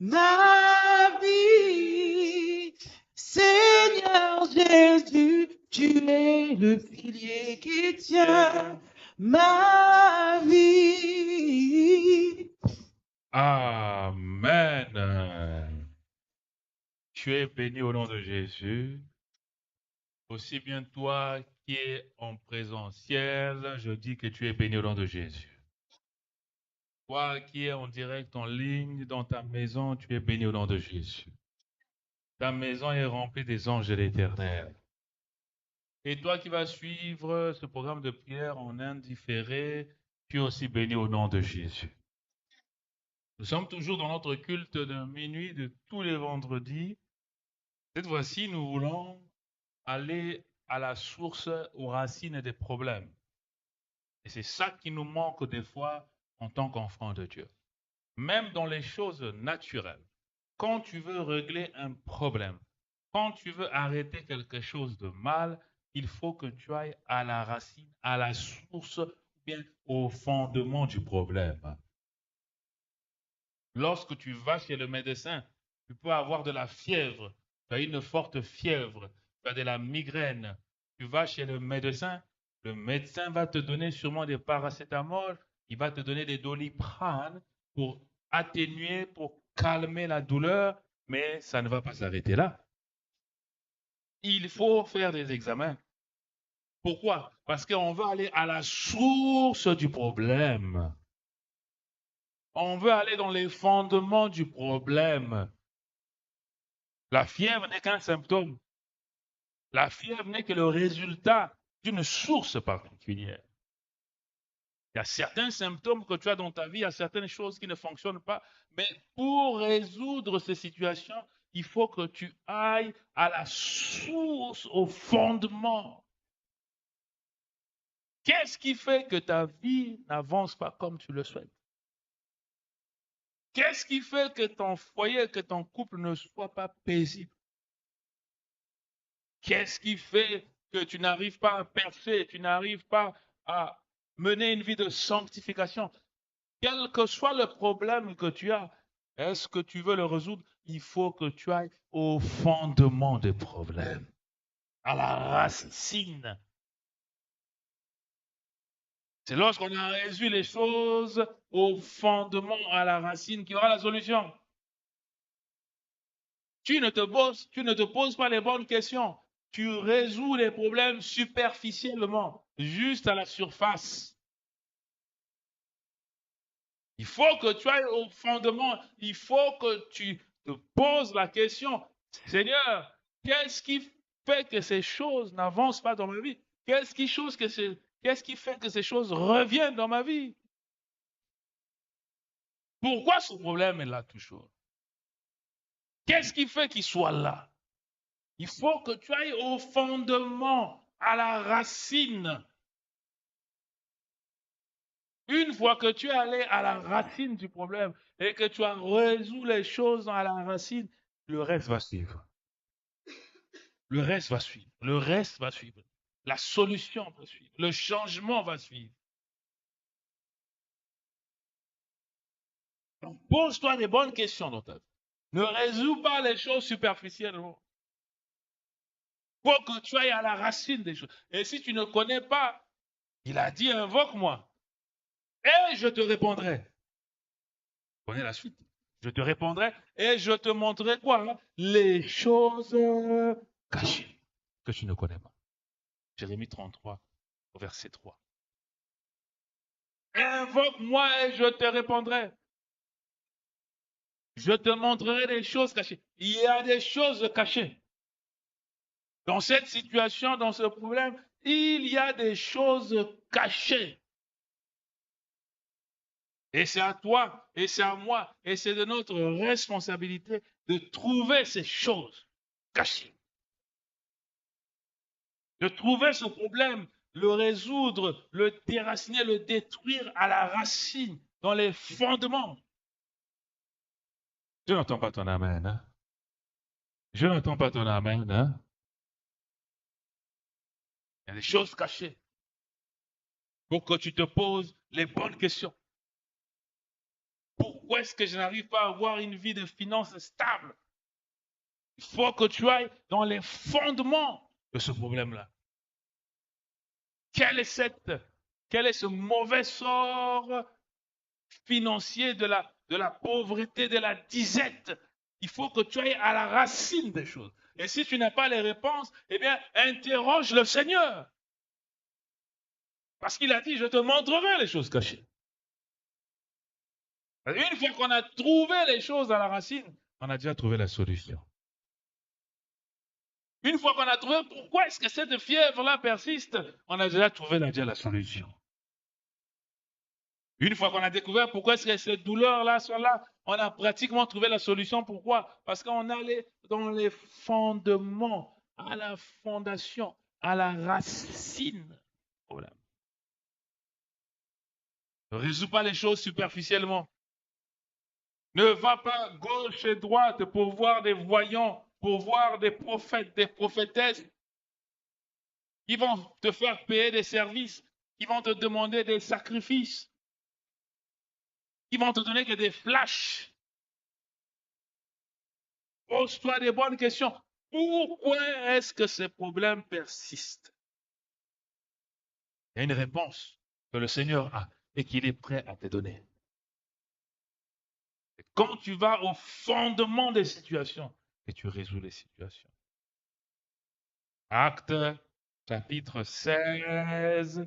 ma vie. Seigneur Jésus, tu es le pilier qui tient ma vie. Amen. Tu es béni au nom de Jésus. Aussi bien toi qui es en présentiel, je dis que tu es béni au nom de Jésus. Toi qui es en direct, en ligne, dans ta maison, tu es béni au nom de Jésus. Ta maison est remplie des anges de l'Éternel. Et toi qui vas suivre ce programme de prière en indifféré, tu es aussi béni au nom de Jésus. Nous sommes toujours dans notre culte de minuit de tous les vendredis. Cette fois-ci, nous voulons aller à la source, aux racines des problèmes. Et c'est ça qui nous manque des fois en tant qu'enfants de Dieu. Même dans les choses naturelles, quand tu veux régler un problème, quand tu veux arrêter quelque chose de mal, il faut que tu ailles à la racine, à la source, ou bien au fondement du problème. Lorsque tu vas chez le médecin, tu peux avoir de la fièvre, tu as une forte fièvre, tu as de la migraine. Tu vas chez le médecin va te donner sûrement des paracétamol, il va te donner des doliprane pour atténuer, pour calmer la douleur, mais ça ne va pas s'arrêter là. Il faut faire des examens. Pourquoi? Parce qu'on veut aller à la source du problème. On veut aller dans les fondements du problème. La fièvre n'est qu'un symptôme. La fièvre n'est que le résultat d'une source particulière. Il y a certains symptômes que tu as dans ta vie, il y a certaines choses qui ne fonctionnent pas, mais pour résoudre ces situations, il faut que tu ailles à la source, au fondement. Qu'est-ce qui fait que ta vie n'avance pas comme tu le souhaites? Qu'est-ce qui fait que ton foyer, que ton couple ne soit pas paisible? Qu'est-ce qui fait que tu n'arrives pas à percer, tu n'arrives pas à mener une vie de sanctification? Quel que soit le problème que tu as, est-ce que tu veux le résoudre? Il faut que tu ailles au fondement des problèmes, à la racine. C'est lorsqu'on a résolu les choses au fondement, à la racine, qu'il y aura la solution. Tu ne te poses pas les bonnes questions. Tu résous les problèmes superficiellement, juste à la surface. Il faut que tu ailles au fondement. Il faut que tu te poses la question, Seigneur, qu'est-ce qui fait que ces choses n'avancent pas dans ma vie? Qu'est-ce qui fait que ces choses reviennent dans ma vie? Pourquoi ce problème est là toujours? Qu'est-ce qui fait qu'il soit là? Il faut que tu ailles au fondement, à la racine. Une fois que tu es allé à la racine du problème et que tu as résolu les choses à la racine, le reste va suivre. Le reste va suivre. Le reste va suivre. La solution va suivre. Le changement va suivre. Donc, pose-toi des bonnes questions dans ta vie. Ne résous pas les choses superficiellement. Il faut que tu ailles à la racine des choses. Et si tu ne connais pas, il a dit invoque-moi et je te répondrai. Connais la suite. Je te répondrai et je te montrerai quoi? Les choses cachées que tu ne connais pas. Jérémie 33, verset 3. Invoque-moi et je te répondrai. Je te montrerai des choses cachées. Il y a des choses cachées. Dans cette situation, dans ce problème, il y a des choses cachées. Et c'est à toi, et c'est à moi, et c'est de notre responsabilité de trouver ces choses cachées. De trouver ce problème, le résoudre, le déraciner, le détruire à la racine, dans les fondements. Je n'entends pas ton amen. Hein? Je n'entends pas ton amen. Hein? Il y a des choses cachées pour que tu te poses les bonnes questions. Pourquoi est-ce que je n'arrive pas à avoir une vie de finances stable? Il faut que tu ailles dans les fondements de ce problème-là. Quel est ce mauvais sort financier de la pauvreté, de la disette? Il faut que tu ailles à la racine des choses. Et si tu n'as pas les réponses, eh bien, interroge le Seigneur. Parce qu'il a dit, je te montrerai les choses cachées. Une fois qu'on a trouvé les choses à la racine, on a déjà trouvé la solution. Une fois qu'on a trouvé pourquoi est-ce que cette fièvre-là persiste, on a déjà trouvé la solution. Une fois qu'on a découvert pourquoi est-ce que ces douleurs-là sont là, on a pratiquement trouvé la solution. Pourquoi? Parce qu'on allait dans les fondements, à la fondation, à la racine. Voilà. Ne résous pas les choses superficiellement. Ne va pas gauche et droite pour voir des voyants, pour voir des prophètes, des prophétesses qui vont te faire payer des services, qui vont te demander des sacrifices, qui vont te donner que des flashs. Pose-toi des bonnes questions. Pourquoi est-ce que ces problèmes persistent? Il y a une réponse que le Seigneur a et qu'il est prêt à te donner. Et quand tu vas au fondement des situations, et tu résous les situations. Acte chapitre 16,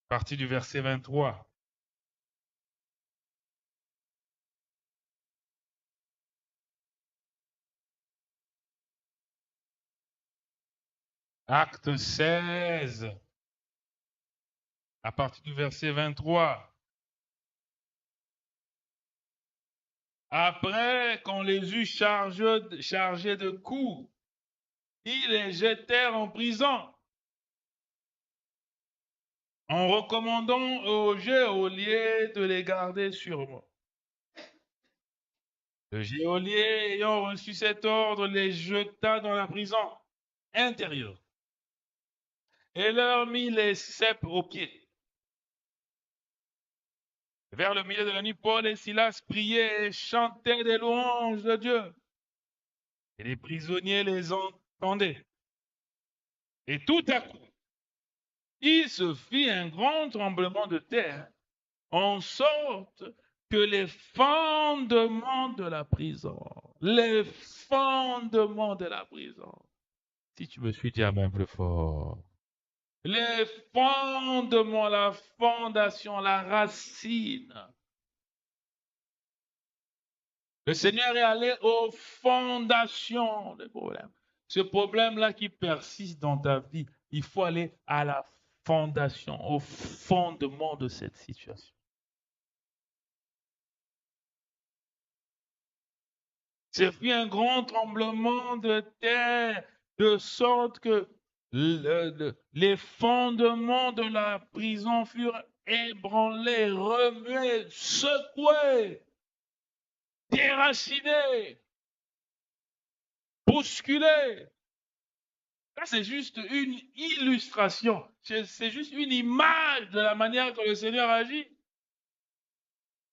partie du verset 23. Acte 16, à partir du verset 23. Après qu'on les eut chargés de coups, ils les jetèrent en prison, en recommandant au geôlier de les garder sûrement. Le geôlier, ayant reçu cet ordre, les jeta dans la prison intérieure et leur mit les ceps aux pieds. Vers le milieu de la nuit, Paul et Silas priaient et chantaient des louanges de Dieu. Et les prisonniers les entendaient. Et tout à coup, il se fit un grand tremblement de terre, en sorte que les fondements de la prison, si tu me suis, dis amen plus fort. Les fondements, la fondation, la racine. Le Seigneur est allé aux fondations des problèmes. Ce problème-là qui persiste dans ta vie, il faut aller à la fondation, au fondement de cette situation. C'est fait un grand tremblement de terre, de sorte que les fondements de la prison furent ébranlés, remués, secoués, déracinés, bousculés. Là, c'est juste une illustration, c'est juste une image de la manière que le Seigneur agit.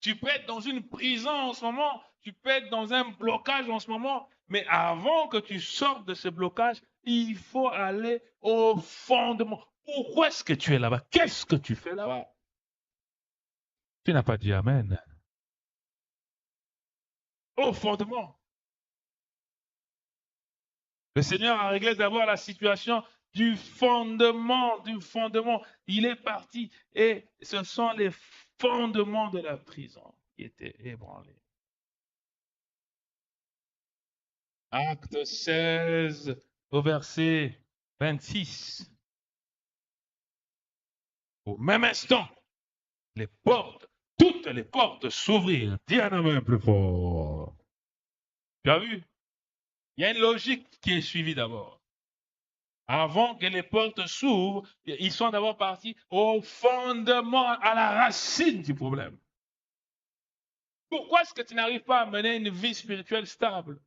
Tu peux être dans une prison en ce moment, tu peux être dans un blocage en ce moment, mais avant que tu sortes de ce blocage, il faut aller au fondement. Pourquoi est-ce que tu es là-bas? Qu'est-ce que tu fais là-bas? Tu n'as pas dit Amen. Au fondement. Le Seigneur a réglé d'abord la situation du fondement, du fondement. Il est parti et ce sont les fondements de la prison qui étaient ébranlés. Acte 16, au verset 26. Au même instant, toutes les portes s'ouvrirent. Dis un amen plus fort. Tu as vu? Il y a une logique qui est suivie d'abord. Avant que les portes s'ouvrent, ils sont d'abord partis au fondement, à la racine du problème. Pourquoi est-ce que tu n'arrives pas à mener une vie spirituelle stable?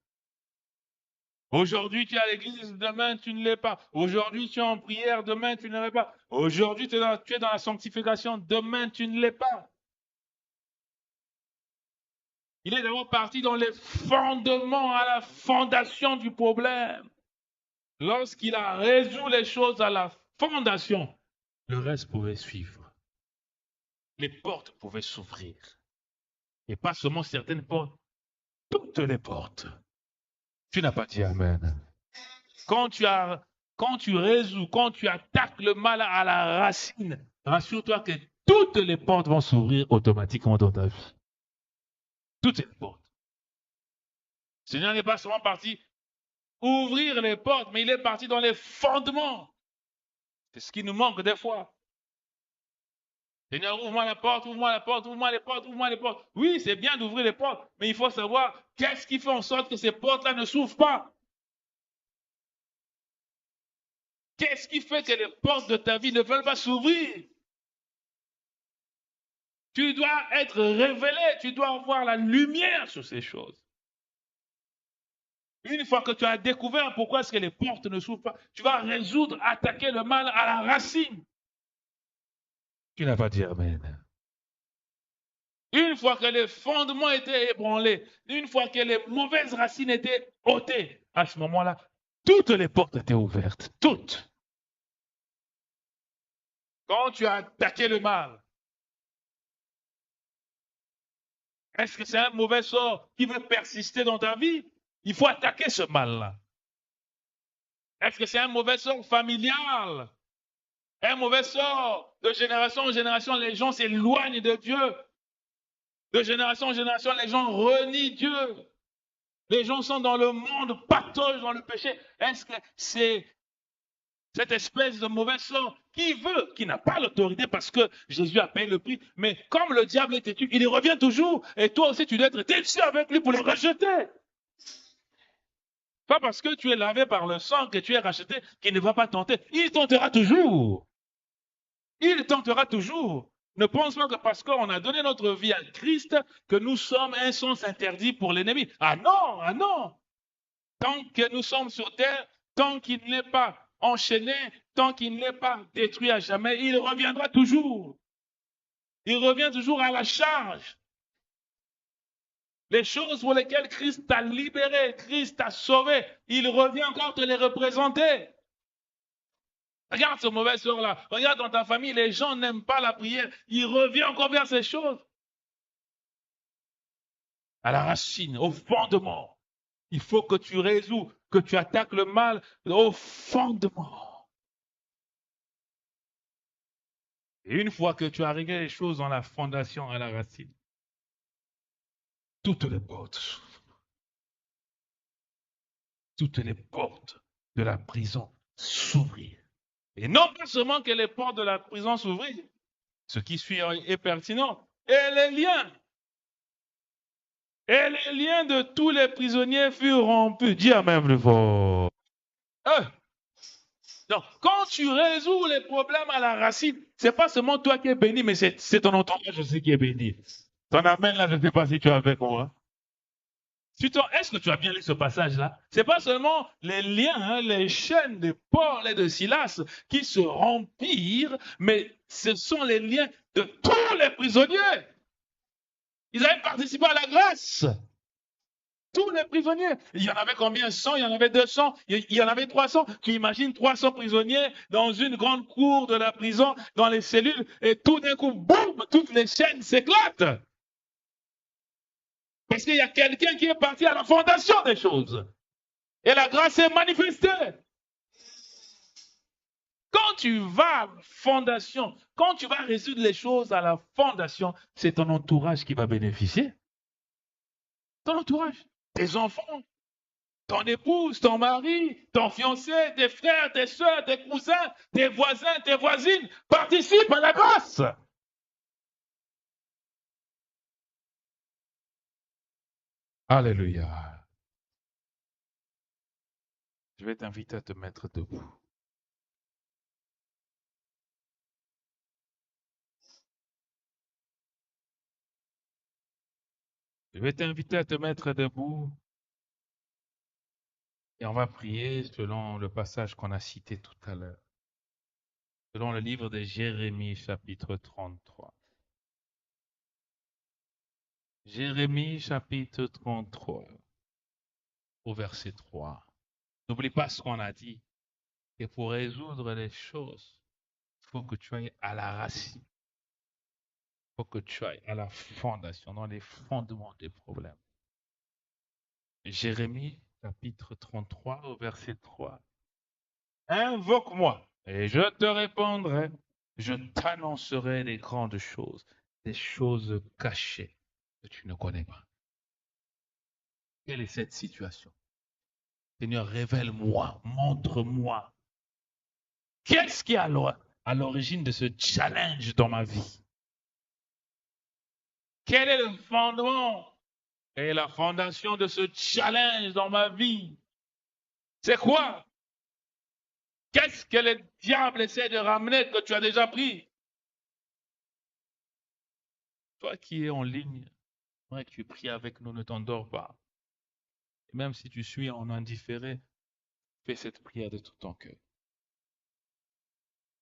Aujourd'hui, tu es à l'église, demain, tu ne l'es pas. Aujourd'hui, tu es en prière, demain, tu ne l'es pas. Aujourd'hui, tu es dans la sanctification, demain, tu ne l'es pas. Il est d'abord parti dans les fondements, à la fondation du problème. Lorsqu'il a résolu les choses à la fondation, le reste pouvait suivre. Les portes pouvaient s'ouvrir. Et pas seulement certaines portes, toutes les portes. Tu n'as pas dit Amen. Quand tu résous, quand tu attaques le mal à la racine, rassure-toi que toutes les portes vont s'ouvrir automatiquement dans ta vie. Toutes les portes. Le Seigneur n'est pas seulement parti ouvrir les portes, mais il est parti dans les fondements. C'est ce qui nous manque des fois. Seigneur, ouvre-moi la porte, ouvre-moi la porte, ouvre-moi les portes, ouvre-moi les portes. Oui, c'est bien d'ouvrir les portes, mais il faut savoir qu'est-ce qui fait en sorte que ces portes-là ne s'ouvrent pas. Qu'est-ce qui fait que les portes de ta vie ne veulent pas s'ouvrir? Tu dois être révélé, tu dois avoir la lumière sur ces choses. Une fois que tu as découvert pourquoi est-ce que les portes ne s'ouvrent pas, tu vas résoudre, attaquer le mal à la racine. Tu n'as pas dit Amen. Une fois que les fondements étaient ébranlés, une fois que les mauvaises racines étaient ôtées, à ce moment-là, toutes les portes étaient ouvertes. Toutes. Quand tu as attaqué le mal, est-ce que c'est un mauvais sort qui veut persister dans ta vie? Il faut attaquer ce mal-là. Est-ce que c'est un mauvais sort familial? Un mauvais sort de génération en génération, les gens s'éloignent de Dieu. De génération en génération, les gens renient Dieu. Les gens sont dans le monde, patauge dans le péché. Est-ce que c'est cette espèce de mauvais sort qui n'a pas l'autorité parce que Jésus a payé le prix, mais comme le diable est têtu, il y revient toujours, et toi aussi tu dois être têtu avec lui pour le rejeter. Pas parce que tu es lavé par le sang que tu es racheté, qu'il ne va pas tenter. Il tentera toujours. Il tentera toujours. Ne pense pas que parce qu'on a donné notre vie à Christ, que nous sommes un sens interdit pour l'ennemi. Ah non, ah non. Tant que nous sommes sur terre, tant qu'il n'est pas enchaîné, tant qu'il n'est pas détruit à jamais, il reviendra toujours. Il revient toujours à la charge. Les choses pour lesquelles Christ t'a libéré, Christ t'a sauvé, il revient encore te les représenter. Regarde ce mauvais sort-là. Regarde dans ta famille, les gens n'aiment pas la prière. Il revient encore vers ces choses. À la racine, au fondement. Il faut que tu résous, que tu attaques le mal au fondement. Et une fois que tu as réglé les choses dans la fondation, à la racine, toutes les portes s'ouvrent. Toutes les portes de la prison s'ouvrirent. Et non pas seulement que les portes de la prison s'ouvrirent, ce qui suit est pertinent, et les liens. Et les liens de tous les prisonniers furent rompus. Dis Amen plus fort. Donc, quand tu résous les problèmes à la racine, c'est pas seulement toi qui es béni, mais c'est ton entourage aussi qui est béni. Ton Amen là, je ne sais pas si tu es avec moi. Est-ce que tu as bien lu ce passage-là? C'est pas seulement les liens, hein, les chaînes de Paul et de Silas qui se rompirent, mais ce sont les liens de tous les prisonniers. Ils avaient participé à la grâce. Tous les prisonniers. Il y en avait combien? 100, il y en avait 200, il y en avait 300. Tu imagines 300 prisonniers dans une grande cour de la prison, dans les cellules, et tout d'un coup, boum, toutes les chaînes s'éclatent. Parce qu'il y a quelqu'un qui est parti à la fondation des choses. Et la grâce est manifestée. Quand tu vas à la fondation, quand tu vas résoudre les choses à la fondation, c'est ton entourage qui va bénéficier. Ton entourage, tes enfants, ton épouse, ton mari, ton fiancé, tes frères, tes soeurs, tes cousins, tes voisins, tes voisines participent à la grâce. Alléluia. Je vais t'inviter à te mettre debout. Je vais t'inviter à te mettre debout. Et on va prier selon le passage qu'on a cité tout à l'heure. Selon le livre de Jérémie, chapitre 33. Jérémie, chapitre 33, au verset 3. N'oublie pas ce qu'on a dit. Et pour résoudre les choses, il faut que tu ailles à la racine. Il faut que tu ailles à la fondation, dans les fondements des problèmes. Jérémie, chapitre 33, au verset 3. Invoque-moi et je te répondrai. Je t'annoncerai les grandes choses, des choses cachées que tu ne connais pas. Quelle est cette situation? Seigneur, révèle-moi, montre-moi. Qu'est-ce qui est à l'origine de ce challenge dans ma vie? Quel est le fondement et la fondation de ce challenge dans ma vie? C'est quoi? Qu'est-ce que le diable essaie de ramener que tu as déjà pris? Toi qui es en ligne, que tu pries avec nous, ne t'endors pas. Et même si tu suis en indifféré, fais cette prière de tout ton cœur.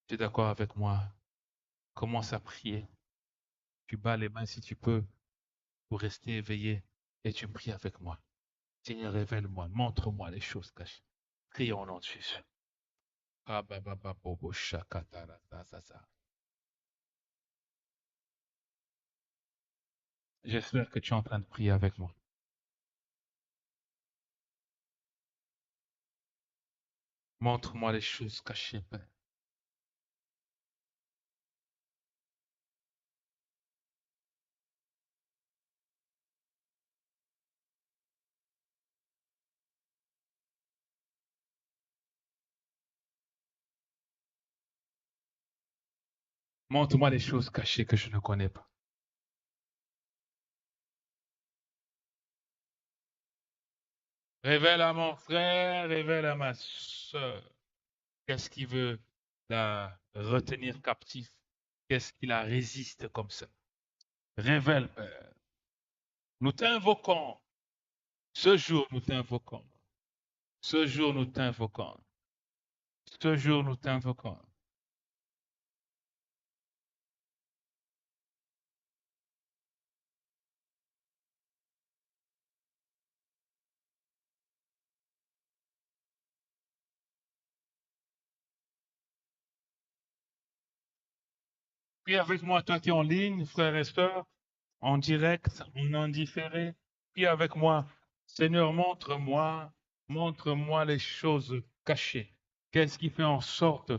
Tu es d'accord avec moi? Commence à prier. Tu bats les mains si tu peux pour rester éveillé et tu pries avec moi. Seigneur, révèle-moi, montre-moi les choses cachées. Prions au nom de Jésus. J'espère que tu es en train de prier avec moi. Montre-moi les choses cachées, Père. Montre-moi les choses cachées que je ne connais pas. Révèle à mon frère, révèle à ma soeur. Qu'est-ce qui veut la retenir captive? Qu'est-ce qui la résiste comme ça? Révèle, Père. Nous t'invoquons. Ce jour, nous t'invoquons. Ce jour, nous t'invoquons. Ce jour, nous t'invoquons. Puis avec moi, toi qui es en ligne, frères et sœurs, en direct, en indifféré. Puis avec moi, Seigneur, montre-moi les choses cachées. Qu'est-ce qui fait en sorte